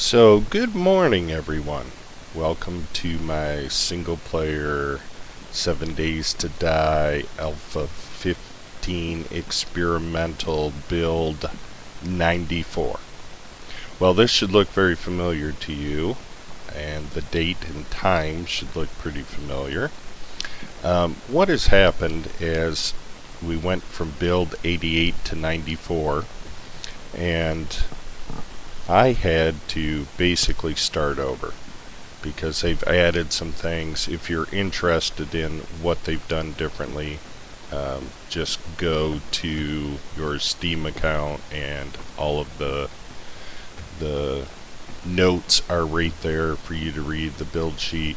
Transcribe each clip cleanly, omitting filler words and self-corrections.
So, good morning, everyone. Welcome to my single player 7 Days to Die Alpha 15 experimental build 94. Well, this should look very familiar to you, and the date and time should look pretty familiar. What has happened is we went from build 88 to 94, and I had to basically start over because they've added some things. If you're interested in what they've done differently, just go to your Steam account and all of the notes are right there for you to read, the build sheet.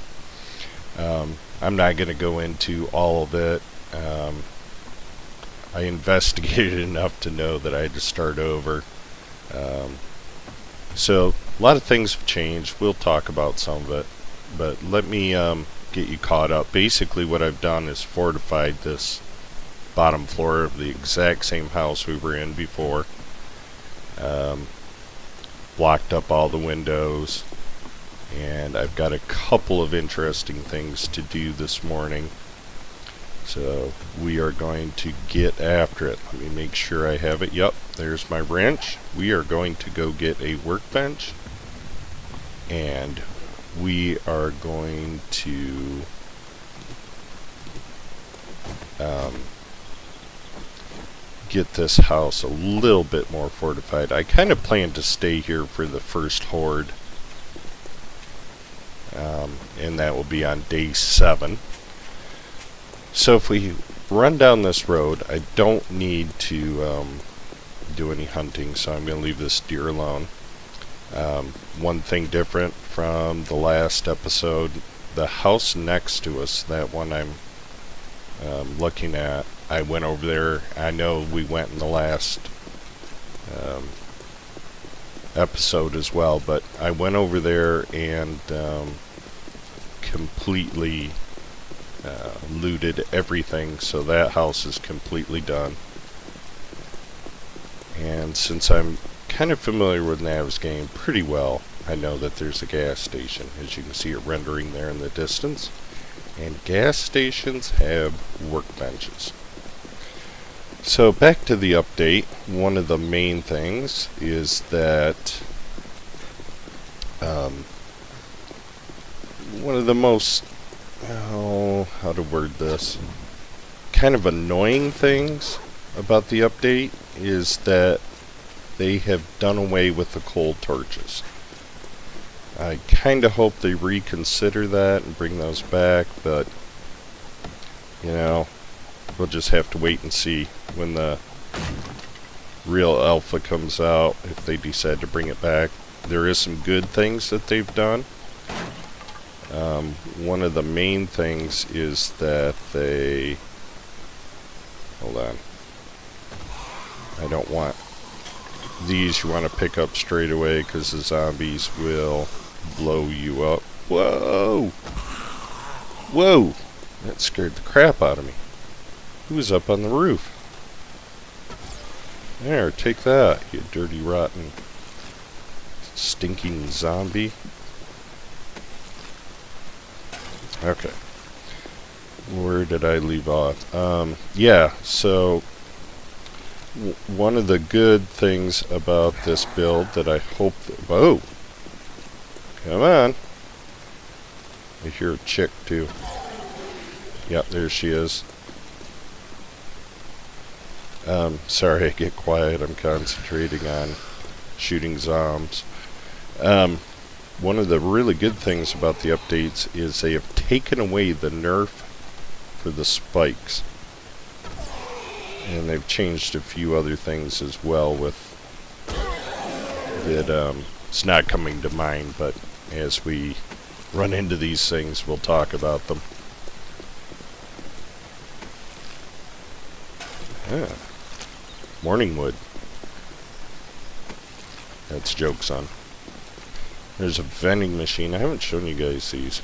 I'm not going to go into all of it. I investigated enough to know that I had to start over. So a lot of things have changed. We'll talk about some of it, but let me get you caught up. Basically what I've done is fortified this bottom floor of the exact same house we were in before. Blocked up all the windows, and I've got a couple of interesting things to do this morning. So we are going to get after it. Let me make sure I have it. Yep, there's my wrench. We are going to go get a workbench, and we are going to get this house a little bit more fortified. I kind of plan to stay here for the first horde, and that will be on day 7. So if we run down this road, I don't need to do any hunting, so I'm going to leave this deer alone. One thing different from the last episode, the house next to us, that one I'm looking at, I went over there. I know we went in the last episode as well, but I went over there and completely looted everything, so that house is completely done. And since I'm kind of familiar with Nav's game pretty well, I know that there's a gas station, as you can see it rendering there in the distance, and gas stations have workbenches. So back to the update. One of the main things is that one of the most, how to word this, kind of annoying things about the update is that they have done away with the cold torches. I kind of hope they reconsider that and bring those back, but you know, we'll just have to wait and see when the real alpha comes out if they decide to bring it back. There is some good things that they've done. One of the main things is that they... Hold on. I don't want these. You want to pick up straight away because the zombies will blow you up. Whoa! Whoa! That scared the crap out of me. Who's up on the roof? There, take that, you dirty, rotten, stinking zombie. Okay. Where did I leave off? Yeah, so one of the good things about this build that I hope that... Whoa! Come on. I hear a chick, too. Yep, there she is. Sorry, I get quiet. I'm concentrating on shooting zombies. One of the really good things about the updates is they have taken away the nerf for the spikes. And they've changed a few other things as well with that. It's not coming to mind, but as we run into these things, we'll talk about them. Yeah. Morning wood. That's jokes on. There's a vending machine. I haven't shown you guys these.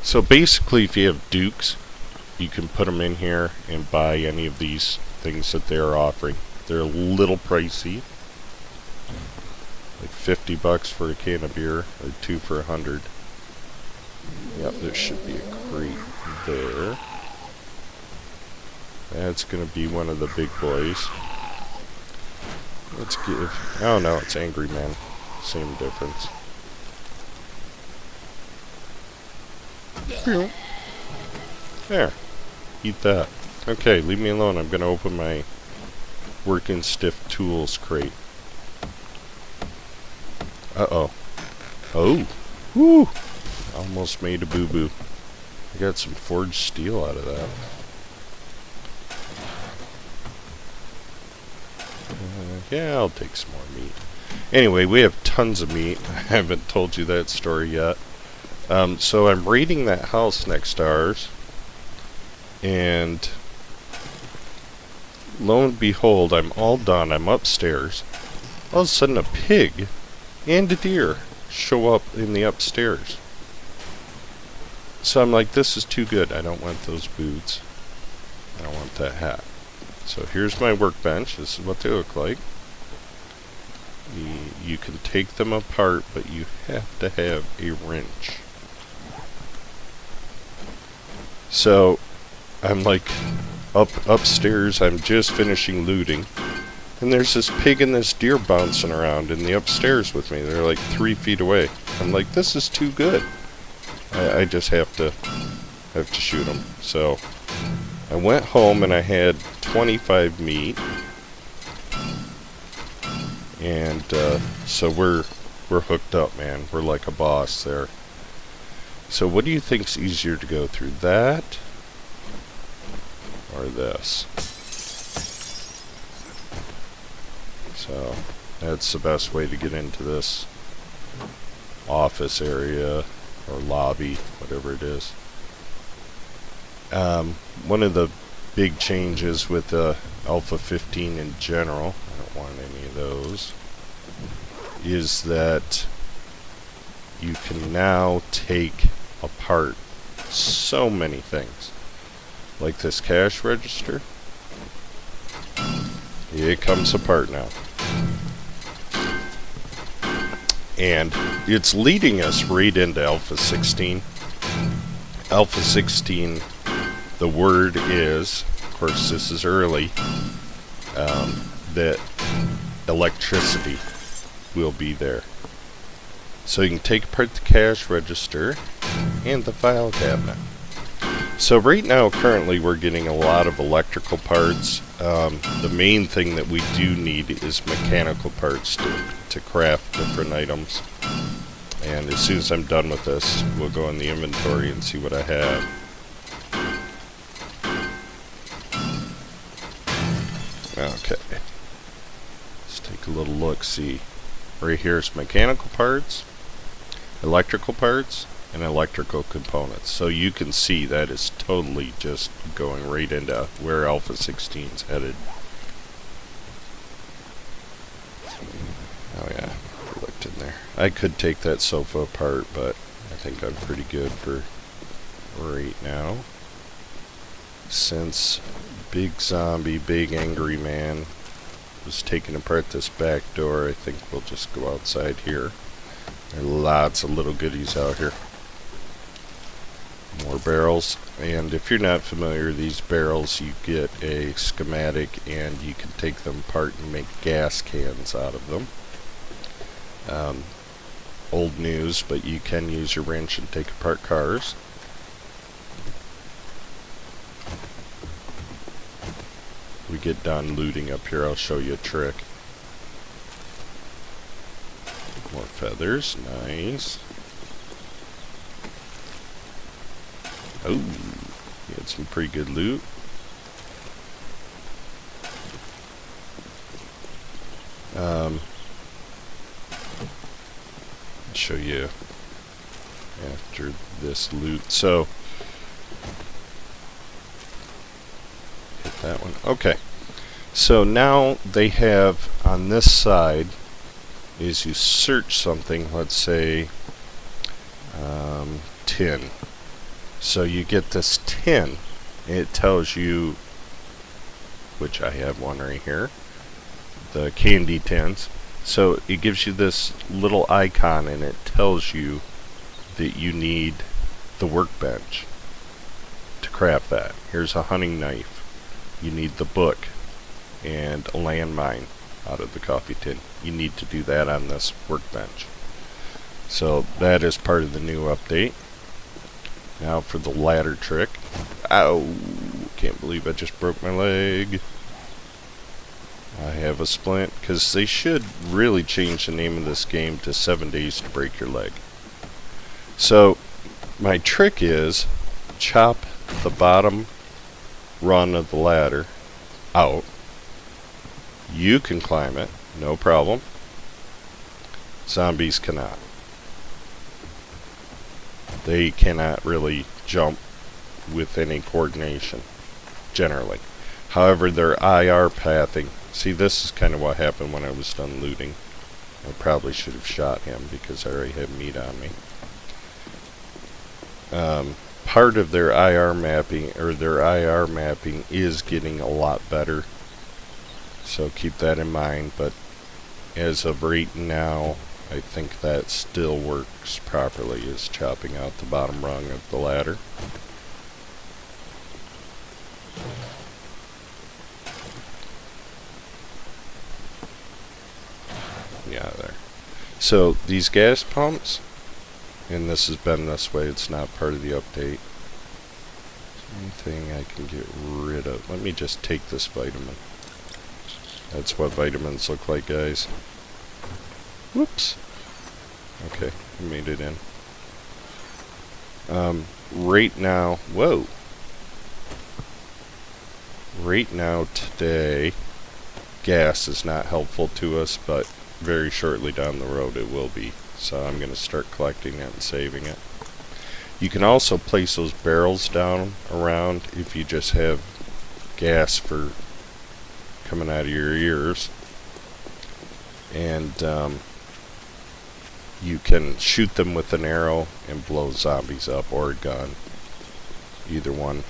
So basically, if you have dukes, you can put them in here and buy any of these things that they're offering. They're a little pricey. Like 50 bucks for a can of beer, or 2 for 100. Yep, there should be a crate there. That's gonna be one of the big boys. Let's give... Oh no, it's Angry Man. Same difference. There. Eat that. Okay, leave me alone. I'm gonna open my Working Stiff Tools crate. Uh-oh. Oh! Woo! Almost made a boo-boo. I got some forged steel out of that. Yeah, I'll take some more meat. Anyway, we have tons of meat. I haven't told you that story yet. So I'm raiding that house next to ours. And lo and behold, I'm all done. I'm upstairs. All of a sudden, a pig and a deer show up in the upstairs. So I'm like, this is too good. I don't want those boots. I don't want that hat. So here's my workbench. This is what they look like. You can take them apart, but you have to have a wrench. So I'm like upstairs. I'm just finishing looting. And there's this pig and this deer bouncing around in the upstairs with me. They're like 3 feet away. I'm like, this is too good. I just have to shoot them. So I went home and I had 25 meat. And so we're hooked up, man. We're like a boss there. So what do you think's easier to go through, that or this? So that's the best way to get into this office area or lobby, whatever it is. One of the big changes with Alpha 15 in general, I don't want any of those, is that you can now take apart so many things. Like this cash register. It comes apart now. And it's leading us right into Alpha 16. Alpha 16, the word is, of course this is early, that electricity will be there. So you can take apart the cash register and the file cabinet. So right now, currently, we're getting a lot of electrical parts. The main thing that we do need is mechanical parts to craft different items. And as soon as I'm done with this, we'll go in the inventory and see what I have. Okay. Let's take a little look-see. Right here is mechanical parts, electrical parts, and electrical components. So you can see that is totally just going right into where Alpha 16 is headed. Oh yeah, I looked in there. I could take that sofa apart, but I think I'm pretty good for right now. Since Big Zombie, Big Angry Man was taking apart this back door, I think we'll just go outside here. There are lots of little goodies out here. More barrels, and if you're not familiar, these barrels, you get a schematic and you can take them apart and make gas cans out of them. Old news, but you can use your wrench and take apart cars. We get done looting up here, I'll show you a trick. More feathers, nice. Oh, we had some pretty good loot. I'll show you after this loot. So, hit that one. Okay. So now they have on this side is you search something, let's say tin. So you get this tin, it tells you, which I have one right here, the candy tins, So it gives you this little icon and it tells you that you need the workbench to craft that. Here's a hunting knife. You need the book and a landmine out of the coffee tin. You need to do that on this workbench. So that is part of the new update. Now for the ladder trick. Ow! Can't believe I just broke my leg. I have a splint, because they should really change the name of this game to 7 Days to Break Your Leg. So my trick is chop the bottom run of the ladder out. You can climb it, no problem. Zombies cannot. They cannot really jump with any coordination, generally. However, their IR pathing. See, this is kind of what happened when I was done looting. I probably should have shot him because I already had meat on me. Part of their IR mapping, is getting a lot better. So keep that in mind, but as of right now, I think that still works properly, is chopping out the bottom rung of the ladder. Yeah, there. So these gas pumps, and this has been this way, it's not part of the update. Anything I can get rid of. Let me just take this vitamin. That's what vitamins look like, guys. Whoops. Okay, I made it in. Right now, whoa. Right now, today, gas is not helpful to us, but very shortly down the road it will be. So I'm going to start collecting it and saving it. You can also place those barrels down around if you just have gas for coming out of your ears. And you can shoot them with an arrow and blow zombies up, or a gun. Either one.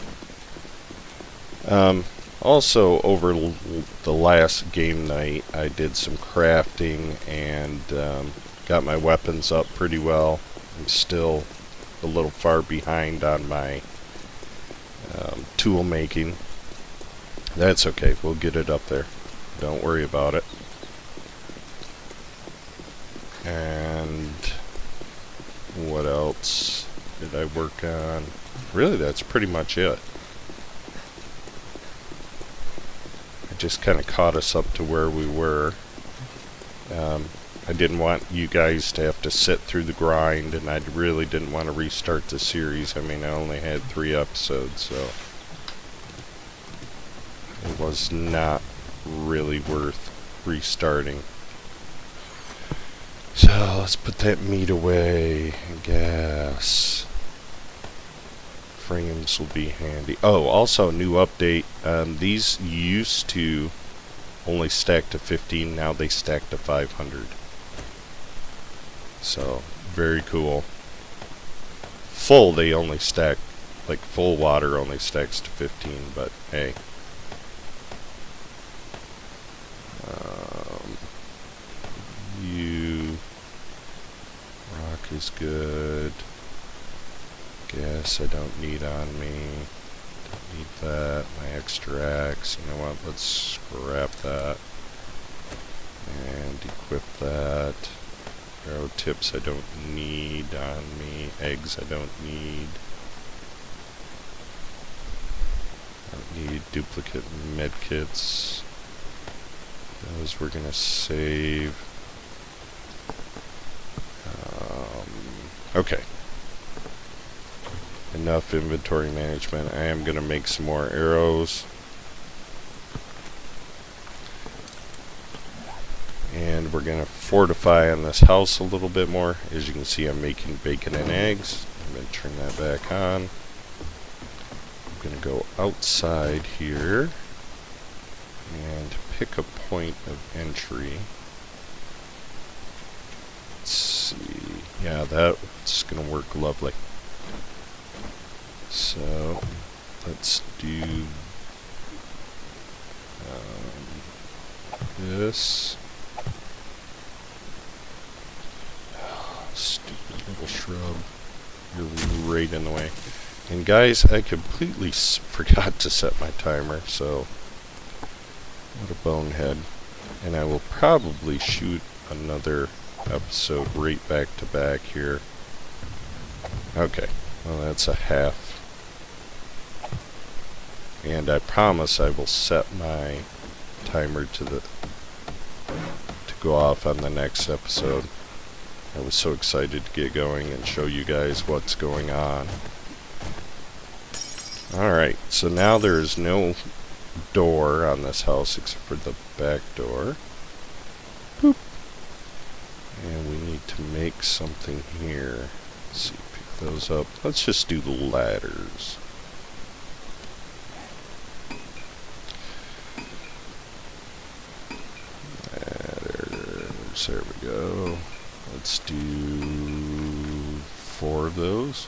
Also, over the last game night, I did some crafting and got my weapons up pretty well. I'm still a little far behind on my tool making. That's okay, we'll get it up there. Don't worry about it. And what else did I work on? Really, that's pretty much it. I just kind of caught us up to where we were. I didn't want you guys to have to sit through the grind, and I really didn't want to restart the series. I mean, I only had 3 episodes, so it was not really worth restarting. So let's put that meat away. Gas. Frames will be handy. Oh, also new update. These used to only stack to 15. Now they stack to 500. So very cool. Full, they only stack, like full water only stacks to 15. But hey. Rock is good. Gas I don't need on me. Don't need that. My extra axe. You know what? Let's scrap that. And equip that. Arrow tips I don't need on me. Eggs I don't need. I don't need duplicate medkits. Those we're gonna save. Okay. Enough inventory management. I am going to make some more arrows. And we're going to fortify on this house a little bit more. As you can see, I'm making bacon and eggs. I'm going to turn that back on. I'm going to go outside here and pick a point of entry. Let's see. Yeah, that's going to work lovely. So, let's do this. beautiful shrub. You're right in the way. And guys, I completely forgot to set my timer, so what a bonehead. And I will probably shoot another episode right back to back here. Okay, well that's a half. And I promise I will set my timer to go off on the next episode. I was so excited to get going and show you guys what's going on. Alright, so now there is no door on this house except for the back door. Boop. And we need to make something here. Let's see, pick those up. Let's just do the ladders. Ladders, there we go. Let's do 4 of those.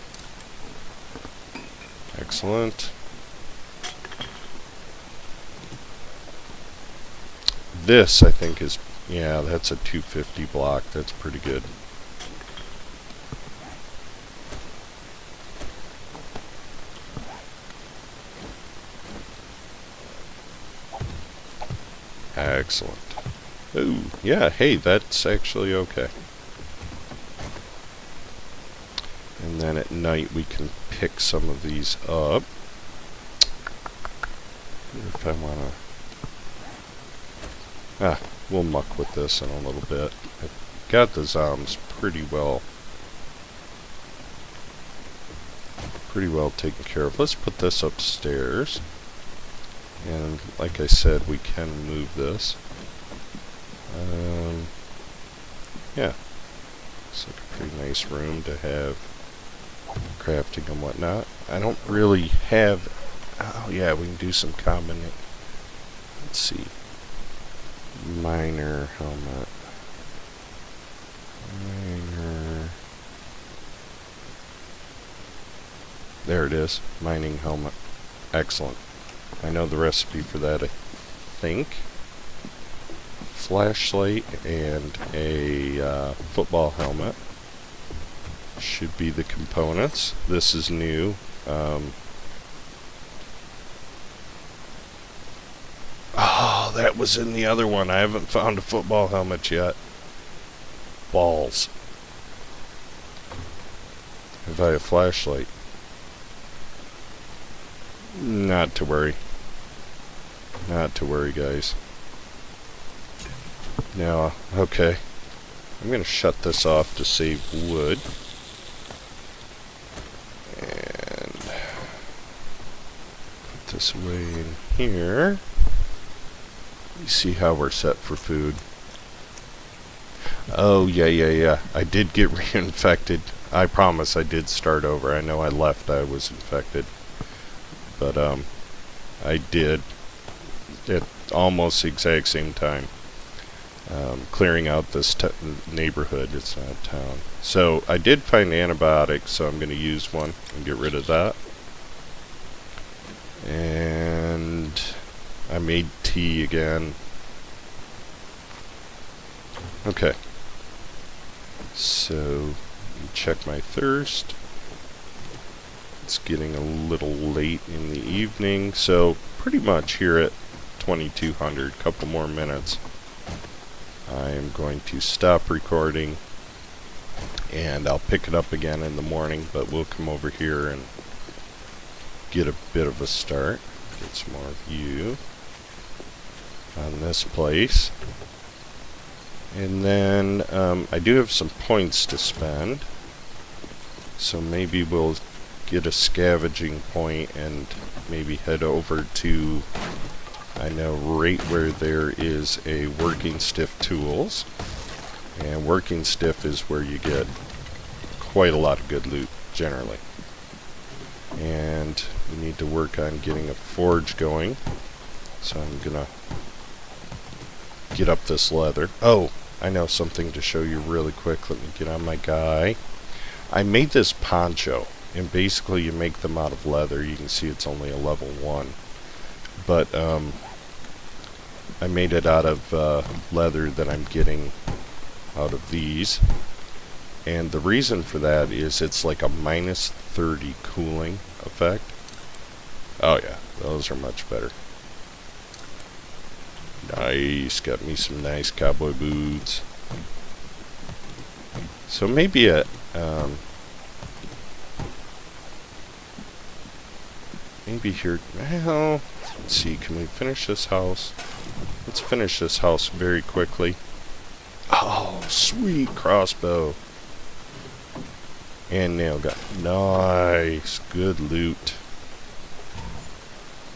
Excellent. This, I think, is... yeah, that's a 250 block. That's pretty good. Excellent. Ooh, yeah, hey, that's actually okay. And then at night we can pick some of these up. If I want to... we'll muck with this in a little bit. I've got the zombs pretty well taken care of. Let's put this upstairs. And like I said, we can move this. Yeah. Looks like a pretty nice room to have crafting and whatnot. I don't really have... oh yeah, we can do some combination. Let's see. Miner helmet. Miner. There it is. Mining helmet. Excellent. I know the recipe for that, I think. Flashlight and a football helmet should be the components. This is new. Oh, that was in the other one. I haven't found a football helmet yet. Balls. Have I a flashlight? Not to worry. Not to worry, guys. Now, okay. I'm going to shut this off to save wood. And put this away in here. You see how we're set for food. Oh, yeah. I did get reinfected. I promise I did start over. I know I left, I was infected. But, I did at almost the exact same time. Clearing out this neighborhood. It's not a town. So, I did find antibiotics, so I'm going to use one and get rid of that. And I made tea again. Okay. So, check my thirst. It's getting a little late in the evening, so pretty much here at 2200, couple more minutes, I am going to stop recording and I'll pick it up again in the morning, but we'll come over here and get a bit of a start. Get some more view on this place. And then I do have some points to spend, so maybe we'll get a scavenging point and maybe head over to, I know right where there is a Working Stiff Tools, and Working Stiff is where you get quite a lot of good loot generally. And we need to work on getting a forge going, so I'm gonna get up this leather. Oh, I know something to show you really quick. Let me get on my guy. I made this poncho, and basically you make them out of leather. You can see it's only a level 1, but I made it out of leather that I'm getting out of these, And the reason for that is it's like a minus 30 cooling effect. Oh yeah, those are much better. Nice, got me some nice cowboy boots. So maybe maybe here, well, let's see, can we finish this house? Let's finish this house very quickly. Oh, sweet crossbow. And nail gun. Nice, good loot.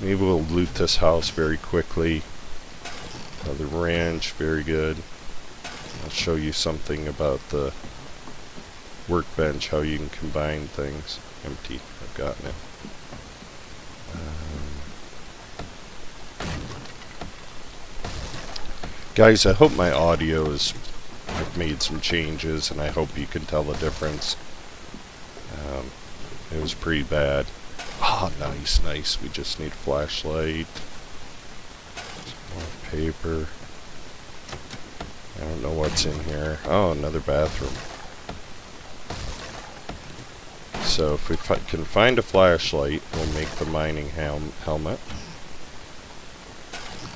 Maybe we'll loot this house very quickly. The ranch, very good. I'll show you something about the workbench, how you can combine things. Empty, I've gotten it. Guys, I hope my audio is, I've made some changes and I hope you can tell the difference. It was pretty bad. Ah, nice, nice. We just need a flashlight. Some more paper. I don't know what's in here. Oh, another bathroom. So if we can find a flashlight, we'll make the mining helmet.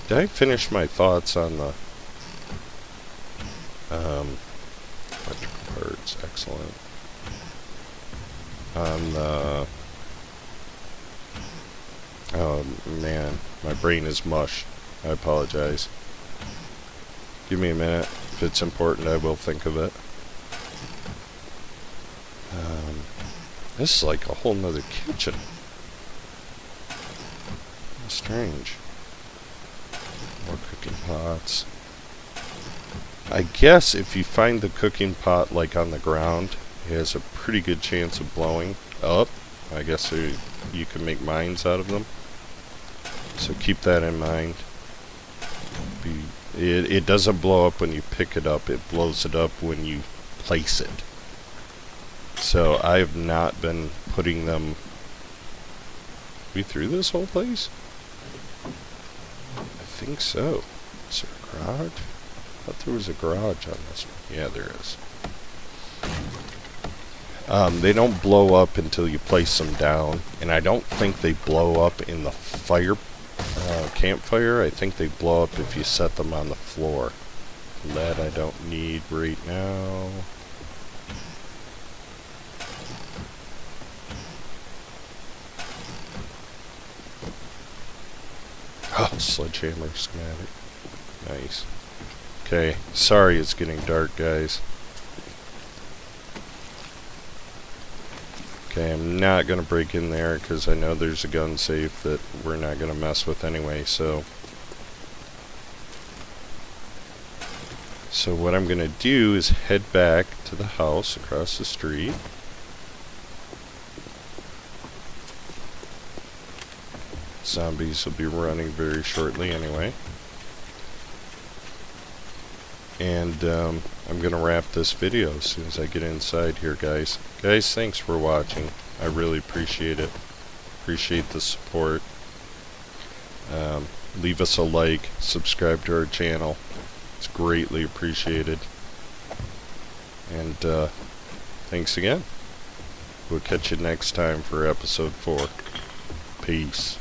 Did I finish my thoughts on the electrical parts? Excellent. On the... Oh man, my brain is mush. I apologize. Give me a minute. If it's important, I will think of it. This is like a whole nother kitchen. Strange. More cooking pots. I guess if you find the cooking pot like on the ground, it has a pretty good chance of blowing up. I guess you can make mines out of them. So keep that in mind. It doesn't blow up when you pick it up, it blows it up when you place it. So I have not been putting them... We through this whole place? I think so. Is there a garage? I thought there was a garage on this one. Yeah, there is. They don't blow up until you place them down, and I don't think they blow up in the campfire. I think they blow up if you set them on the floor. That I don't need right now. Oh, sledgehammer schematic. Nice. Okay, sorry it's getting dark, guys. Okay, I'm not going to break in there because I know there's a gun safe that we're not going to mess with anyway, so what I'm going to do is head back to the house across the street. Zombies will be running very shortly anyway. And I'm going to wrap this video as soon as I get inside here, guys. Guys, thanks for watching. I really appreciate it. Appreciate the support. Leave us a like. Subscribe to our channel. It's greatly appreciated. And thanks again. We'll catch you next time for episode 4. Peace.